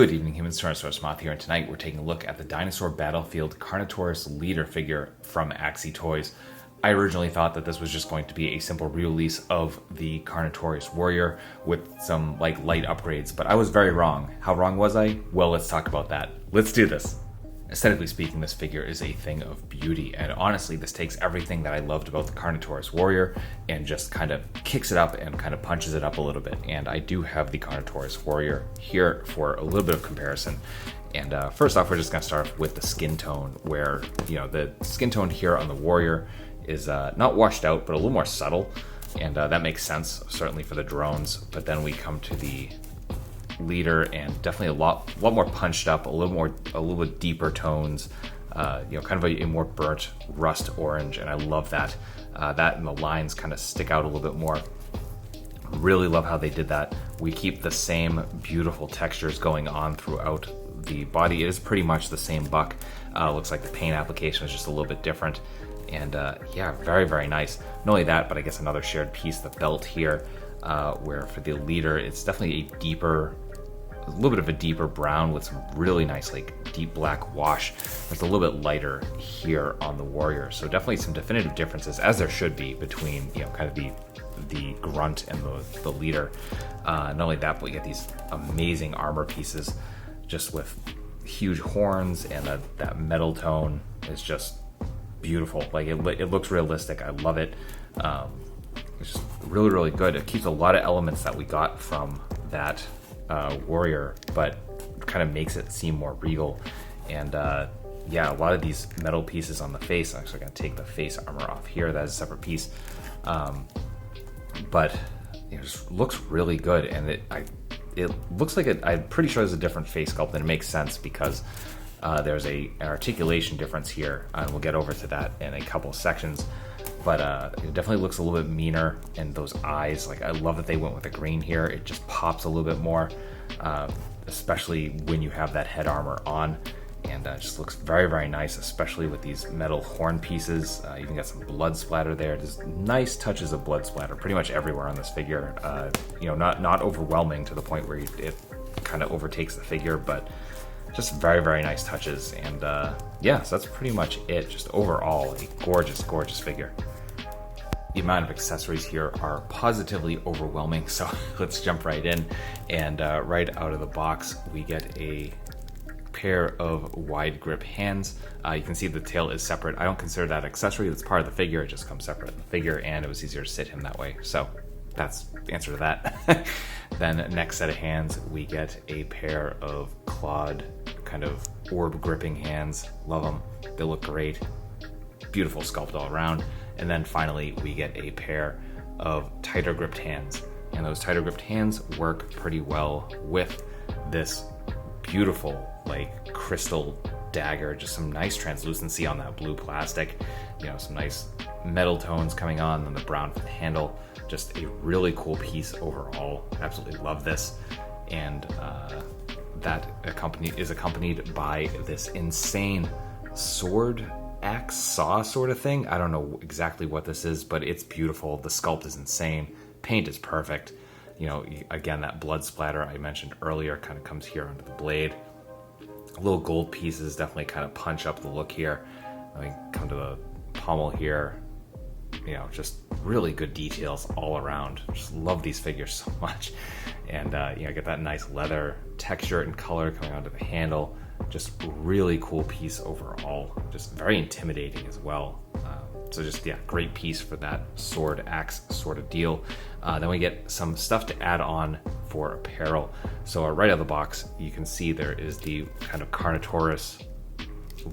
Good evening, humans. TyrannosaurusMoth here, and tonight we're taking a look at the Dinosaur Battlefield Carnotaurus Leader figure from AxyToys. I originally thought that this was just going to be a simple re-release of the Carnotaurus Warrior with some light upgrades, but I was very wrong. How wrong was I? Well, let's talk about that. Let's do this. Aesthetically speaking, this figure is a thing of beauty, and honestly, this takes everything that I loved about the Carnotaurus Warrior and just kind of kicks it up and kind of punches it up a little bit. And I do have the Carnotaurus Warrior here for a little bit of comparison. And first off, we're just going to start off with the skin tone, where, you know, the skin tone here on the Warrior is not washed out, but a little more subtle, and that makes sense, certainly for the drones. But then we come to the Leader, and definitely a lot more punched up, a little bit deeper tones, you know, kind of a more burnt rust orange, and I love that. That and the lines kind of stick out a little bit more. Really love how they did that. We keep the same beautiful textures going on throughout the body. It is pretty much the same buck. Looks like the paint application is just a little bit different, and yeah, very nice. Not only that, but I guess another shared piece, the belt here, where for the Leader, it's definitely a little bit of a deeper brown with some really nice, like, deep black wash. It's a little bit lighter here on the Warrior, so definitely some definitive differences, as there should be, between, you know, kind of the Grunt and the Leader. Not only that, but we get these amazing armor pieces, just with huge horns, and that metal tone is just beautiful. Like, it looks realistic. I love it. It's just really good. It keeps a lot of elements that we got from that Warrior, but kind of makes it seem more regal. And yeah, a lot of these metal pieces on the face. I'm actually going to take the face armor off here. That is a separate piece, but it just looks really good. And it looks like I'm pretty sure there's a different face sculpt, and it makes sense because there's an articulation difference here, and we'll get over to that in a couple of sections. But it definitely looks a little bit meaner, and those eyes, like, I love that they went with the green here. It just pops a little bit more, especially when you have that head armor on, and just looks very nice, especially with these metal horn pieces. You even got some blood splatter there. Just nice touches of blood splatter pretty much everywhere on this figure. You know, not overwhelming to the point where it kind of overtakes the figure, but just very nice touches. And yeah, so that's pretty much it. Just overall a gorgeous figure. The amount of accessories here are positively overwhelming, so let's jump right in. And right out of the box, we get a pair of wide grip hands. You can see the tail is separate. I don't consider that accessory. That's part of the figure. It just comes separate in the figure, and it was easier to sit him that way. So that's the answer to that. Then next set of hands, we get a pair of clawed, kind of orb gripping hands. Love them. They look great. Beautiful sculpt all around. And then finally, we get a pair of tighter gripped hands. And those tighter gripped hands work pretty well with this beautiful, like, crystal dagger. Just some nice translucency on that blue plastic. You know, some nice metal tones coming on the brown for the handle. Just a really cool piece overall. Absolutely love this. And that is accompanied by this insane sword axe saw sort of thing. I don't know exactly what this is, but it's beautiful. The sculpt is insane. Paint is perfect. You know, again, that blood splatter I mentioned earlier kind of comes here under the blade. Little gold pieces definitely kind of punch up the look here. Let me come to the pommel here. You know, just really good details all around. Just love these figures so much. And you know, get that nice leather texture and color coming onto the handle. Just really cool piece overall. Just very intimidating as well. So just, yeah, great piece for that sword axe sort of deal. Then we get some stuff to add on for apparel. So right out of the box, you can see there is the kind of Carnotaurus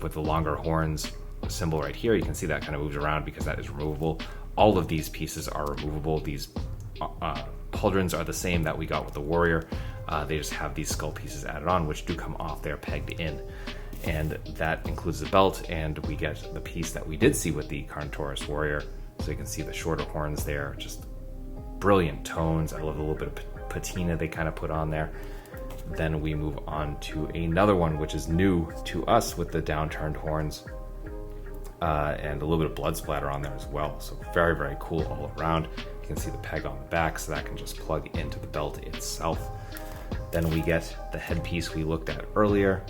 with the longer horns symbol right here. You can see that kind of moves around because that is removable. All of these pieces are removable. These pauldrons are the same that we got with the Warrior. They just have these skull pieces added on, which do come off. They're pegged in. And that includes the belt, and we get the piece that we did see with the Carnotaurus Warrior. So you can see the shorter horns there. Just brilliant tones. I love a little bit of patina they kind of put on there. Then we move on to another one, which is new to us with the downturned horns. And a little bit of blood splatter on there as well. So very cool all around. You can see the peg on the back, so that can just plug into the belt itself. Then we get the headpiece we looked at earlier.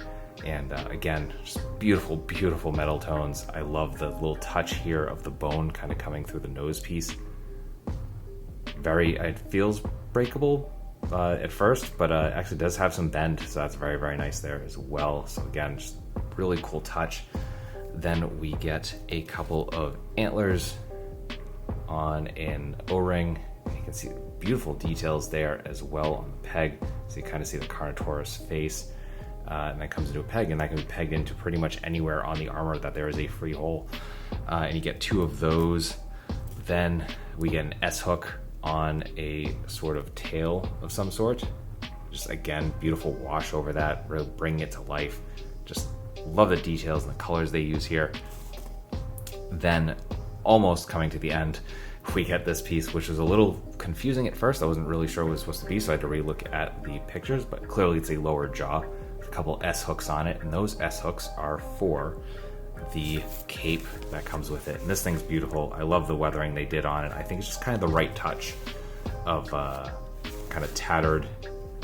And again, just beautiful, beautiful metal tones. I love the little touch here of the bone kind of coming through the nose piece. It feels breakable at first, but actually does have some bend, so that's very, very nice there as well. So again, just really cool touch. Then we get a couple of antlers on an O-ring. You can see beautiful details there as well on the peg. So you kind of see the Carnotaurus face, and that comes into a peg, and that can be pegged into pretty much anywhere on the armor that there is a free hole. And you get 2 of those. Then we get an S-hook on a sort of tail of some sort. Just again, beautiful wash over that, really bringing it to life. Just love the details and the colors they use here. Then almost coming to the end, we get this piece, which was a little confusing at first. I wasn't really sure what it was supposed to be, so I had to relook at the pictures, but clearly it's a lower jaw with a couple S-hooks on it, and those S-hooks are for the cape that comes with it. And this thing's beautiful. I love the weathering they did on it. I think it's just kind of the right touch of kind of tattered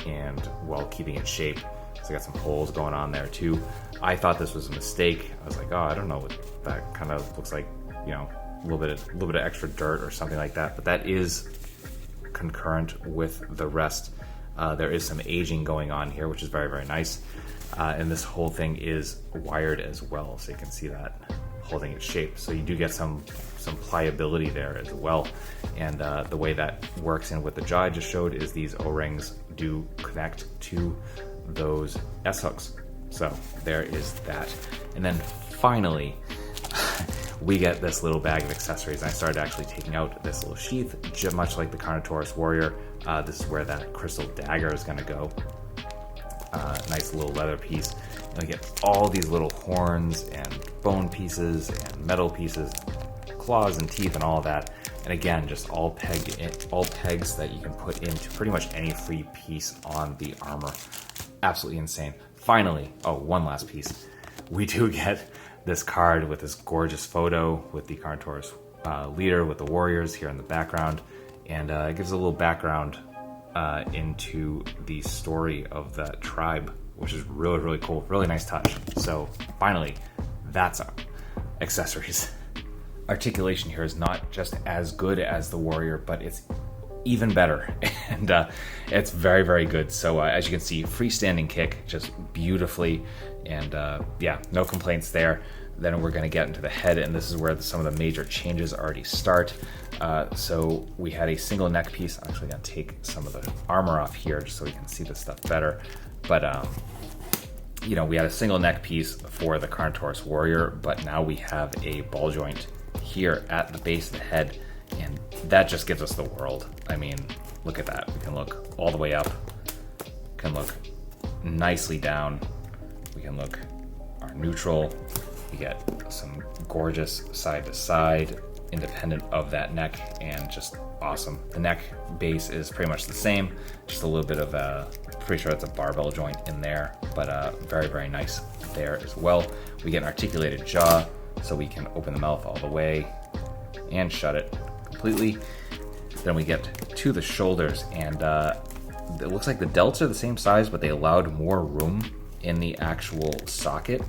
and while keeping its shape. So I got some holes going on there too. I thought this was a mistake. I was like, oh, I don't know what that kind of looks like, you know, a little bit of extra dirt or something like that. But that is concurrent with the rest. There is some aging going on here, which is very, very nice. And this whole thing is wired as well, so you can see that holding its shape. So you do get some pliability there as well. And the way that works in with the jaw I just showed is these O-rings do connect to those S-hooks. So there is that. And then finally, we get this little bag of accessories. And I started actually taking out this little sheath, much like the Carnotaurus Warrior. This is where that crystal dagger is going to go. Nice little leather piece. And we get all these little horns and bone pieces and metal pieces, claws and teeth and all of that. And again, just all pegs that you can put into pretty much any free piece on the armor. Absolutely insane. Finally, one last piece. We do get this card with this gorgeous photo with the Carnotaurus Leader with the warriors here in the background. And it gives a little background into the story of that tribe, which is really, really cool. Really nice touch. So finally, that's our accessories. Articulation here is not just as good as the warrior, but it's even better. And it's very, very good. So as you can see, freestanding kick just beautifully. And yeah, no complaints there. Then we're going to get into the head, and this is where some of the major changes already start. So we had a single neck piece. I'm actually going to take some of the armor off here just so we can see this stuff better. But you know, we had a single neck piece for the Carnotaurus Warrior, but now we have a ball joint here at the base of the head, and that just gives us the world. I mean, look at that. We can look all the way up, we can look nicely down, we can look our neutral. We get some gorgeous side to side, independent of that neck, and just awesome. The neck base is pretty much the same, just a little bit of pretty sure it's a barbell joint in there, but very, very nice there as well. We get an articulated jaw, so we can open the mouth all the way and shut it completely. Then we get to the shoulders, and it looks like the delts are the same size, but they allowed more room in the actual socket.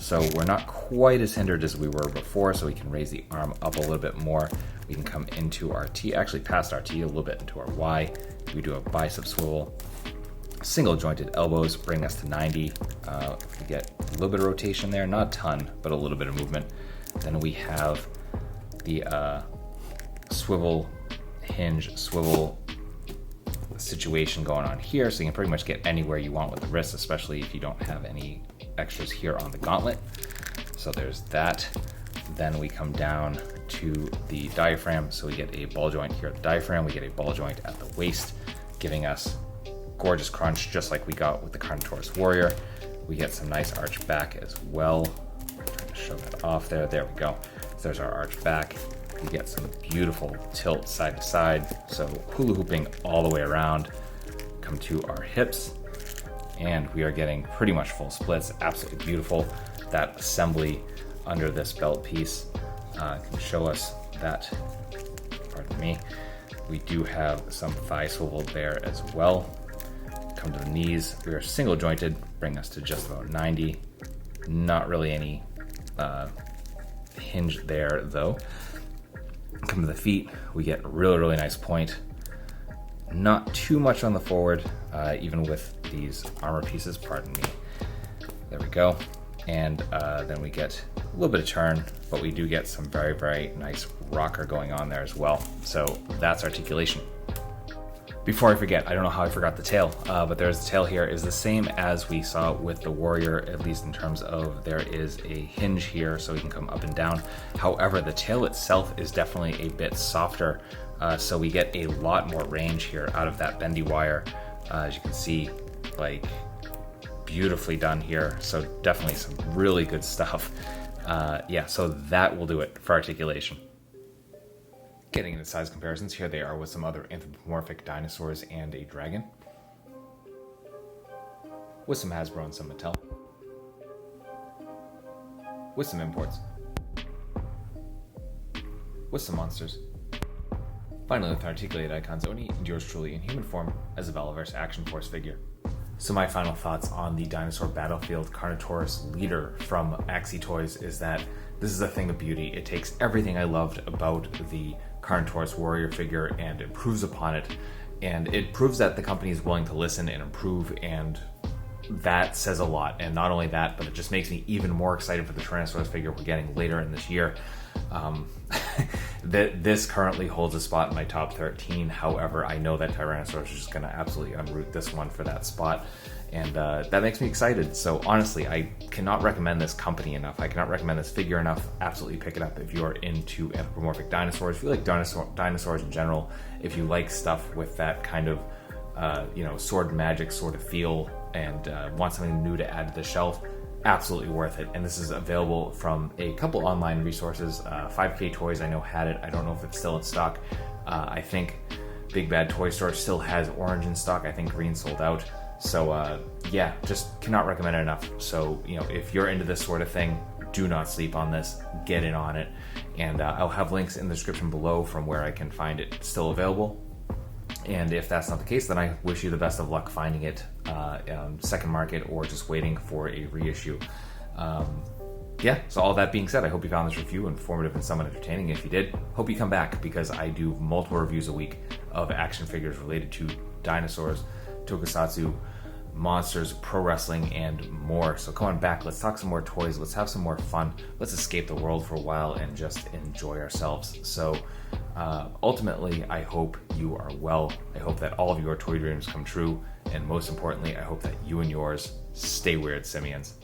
So we're not quite as hindered as we were before, so we can raise the arm up a little bit more. We can come into our T, actually past our T, a little bit into our Y. We do a bicep swivel. Single jointed elbows bring us to 90. We get a little bit of rotation there, not a ton, but a little bit of movement. Then we have the swivel, hinge, swivel situation going on here, so you can pretty much get anywhere you want with the wrist, especially if you don't have any extras here on the gauntlet. So there's that. Then we come down to the diaphragm, so we get a ball joint here at the diaphragm, we get a ball joint at the waist, giving us gorgeous crunch just like we got with the Carnotaurus Warrior. We get some nice arch back as well. Trying to show that off there. There we go. So there's our arch back. We get some beautiful tilt side to side, so hula hooping all the way around. Come to our hips, and we are getting pretty much full splits. Absolutely beautiful. That assembly under this belt piece can show us that, pardon me, we do have some thigh swivel there as well. come to the knees. We are single jointed, bring us to just about 90. Not really any hinge there though. Come to the feet, we get a really nice point. Not too much on the forward, even with these armor pieces, pardon me. There we go. And then we get a little bit of turn, but we do get some very nice rocker going on there as well. So that's articulation. Before I forget, I don't know how I forgot the tail, but there's the tail here is the same as we saw with the warrior, at least in terms of there is a hinge here so we can come up and down. However, the tail itself is definitely a bit softer, so we get a lot more range here out of that bendy wire. As you can see, like beautifully done here. So definitely some really good stuff. Yeah, so that will do it for articulation. Getting into size comparisons, here they are with some other anthropomorphic dinosaurs and a dragon. With some Hasbro and some Mattel. With some imports. With some monsters. Finally, with articulated icons, Oni and yours truly in human form as a Valaverse Action Force figure. So my final thoughts on the Dinosaur Battlefield Carnotaurus Leader from AxyToys is that this is a thing of beauty. It takes everything I loved about the Carnotaurus warrior figure and improves upon it, and it proves that the company is willing to listen and improve, and that says a lot. And not only that, but it just makes me even more excited for the Tyrannosaurus figure we're getting later in this year. This currently holds a spot in my top 13. However, I know that Tyrannosaurus is just going to absolutely unroot this one for that spot, and that makes me excited. So honestly, I cannot recommend this company enough. I cannot recommend this figure enough. Absolutely pick it up if you are into anthropomorphic dinosaurs, if you like dinosaurs in general, if you like stuff with that kind of sword magic sort of feel, and want something new to add to the shelf. Absolutely worth it. And this is available from a couple online resources. 5K Toys I know had it. I don't know if it's still in stock. I think Big Bad Toy Store still has orange in stock. I think green sold out. So yeah, just cannot recommend it enough. So if you're into this sort of thing, do not sleep on this. Get in on it. And I'll have links in the description below from where I can find it still available. And if that's not the case, then I wish you the best of luck finding it second market or just waiting for a reissue. Yeah, so all that being said, I hope you found this review informative and somewhat entertaining. If you did, hope you come back, because I do multiple reviews a week of action figures related to dinosaurs, tokusatsu, monsters, pro wrestling, and more. So come on back, let's talk some more toys, let's have some more fun, let's escape the world for a while and just enjoy ourselves. So ultimately, I hope you are well. I hope that all of your toy dreams come true, and most importantly, I hope that you and yours stay weird, simians.